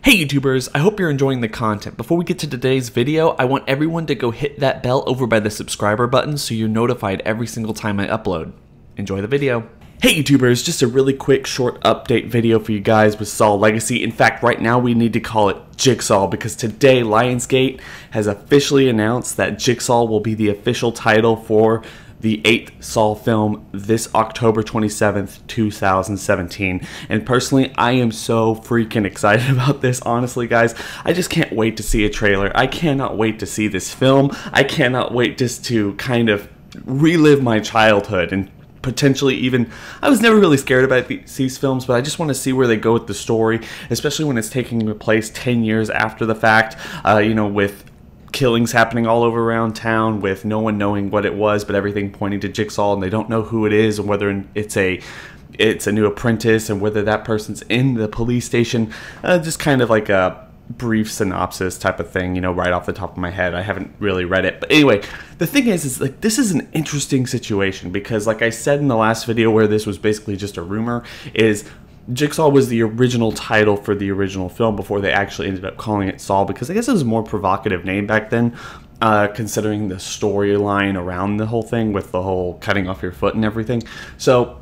Hey YouTubers, I hope you're enjoying the content. Before we get to today's video, I want everyone to go hit that bell over by the subscriber button so you're notified every single time I upload. Enjoy the video. Hey YouTubers, just a really quick short update video for you guys with Saw Legacy. In fact, right now we need to call it Jigsaw because today Lionsgate has officially announced that Jigsaw will be the official title for the 8th Saw film this October 27th, 2017. And personally, I am so freaking excited about this, honestly, guys. I just can't wait to see a trailer. I cannot wait to see this film. I cannot wait just to kind of relive my childhood and potentially even, I was never really scared about these films, but I just want to see where they go with the story, especially when it's taking place 10 years after the fact, you know, with killings happening all over around town, with no one knowing what it was, but everything pointing to Jigsaw, and they don't know who it is, and whether it's a new apprentice, and whether that person's in the police station. Just kind of like a brief synopsis type of thing, you know, right off the top of my head. I haven't really read it, but anyway, the thing is like, this is an interesting situation because, like I said in the last video where this was basically just a rumor, is Jigsaw was the original title for the original film before they actually ended up calling it Saw, because I guess it was a more provocative name back then, considering the storyline around the whole thing with the whole cutting off your foot and everything. So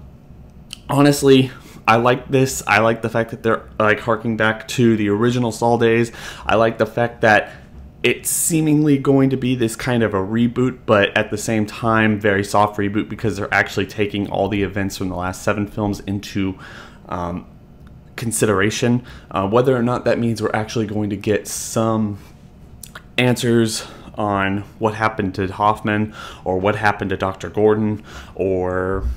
honestly, I like this. I like the fact that they're like harking back to the original Saw days. I like the fact that it's seemingly going to be this kind of a reboot, but at the same time very soft reboot, because they're actually taking all the events from the last 7 films into consideration. Whether or not that means we're actually going to get some answers on what happened to Hoffman, or what happened to Dr. Gordon, or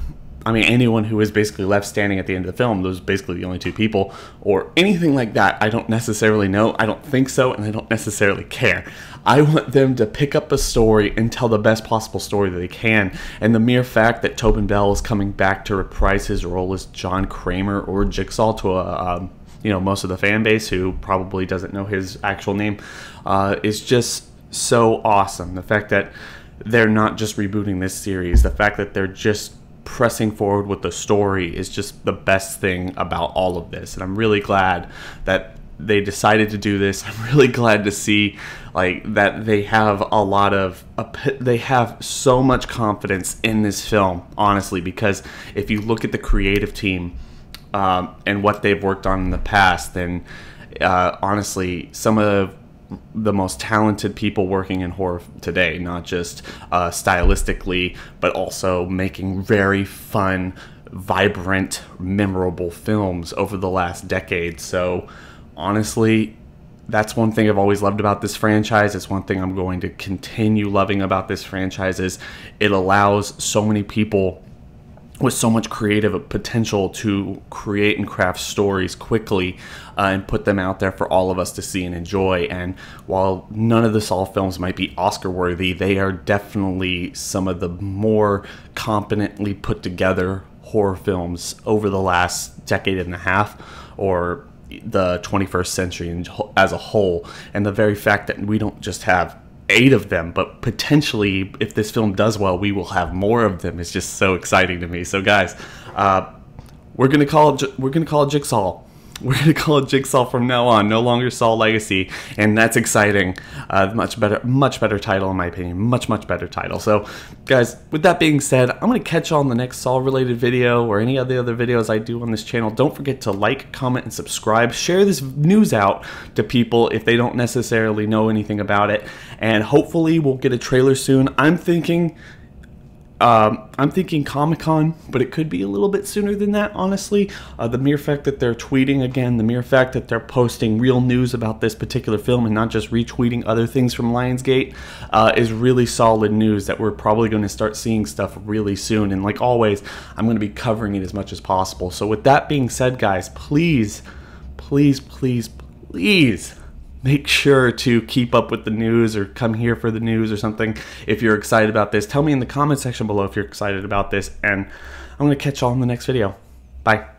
I mean anyone who was basically left standing at the end of the film, those are basically the only 2 people, or anything like that, I don't necessarily know. I don't think so, and I don't necessarily care. I want them to pick up a story and tell the best possible story that they can, and the mere fact that Tobin Bell is coming back to reprise his role as John Kramer or Jigsaw to a you know, most of the fan base who probably doesn't know his actual name, is just so awesome. The fact that they're not just rebooting this series, the fact that they're just pressing forward with the story is just the best thing about all of this, and I'm really glad that they decided to do this. I'm really glad to see like that they have a lot of they have so much confidence in this film, honestly, because if you look at the creative team and what they've worked on in the past, then honestly, some of the most talented people working in horror today, not just stylistically, but also making very fun, vibrant, memorable films over the last decade. So honestly, that's one thing I've always loved about this franchise. It's one thing I'm going to continue loving about this franchise, is it allows so many people with so much creative potential to create and craft stories quickly and put them out there for all of us to see and enjoy. And while none of the Saw films might be Oscar worthy, they are definitely some of the more competently put together horror films over the last decade and a half, or the 21st century as a whole. And the very fact that we don't just have 8 of them, but potentially, if this film does well, we will have more of them, is just so exciting to me. So guys, we're gonna call it Jigsaw. We're gonna call it Jigsaw from now on. No longer Saw Legacy, and that's exciting. Much better title in my opinion. Much better title. So, guys, with that being said, I'm gonna catch you on the next Saw-related video or any of the other videos I do on this channel. Don't forget to like, comment, and subscribe. Share this news out to people if they don't necessarily know anything about it, and hopefully we'll get a trailer soon. I'm thinking Comic-Con, but it could be a little bit sooner than that, honestly. The mere fact that they're tweeting again, the mere fact that they're posting real news about this particular film and not just retweeting other things from Lionsgate is really solid news that we're probably going to start seeing stuff really soon. And like always, I'm going to be covering it as much as possible. So with that being said, guys, please make sure to keep up with the news, or come here for the news or something if you're excited about this. Tell me in the comment section below if you're excited about this, and I'm going to catch y'all in the next video. Bye.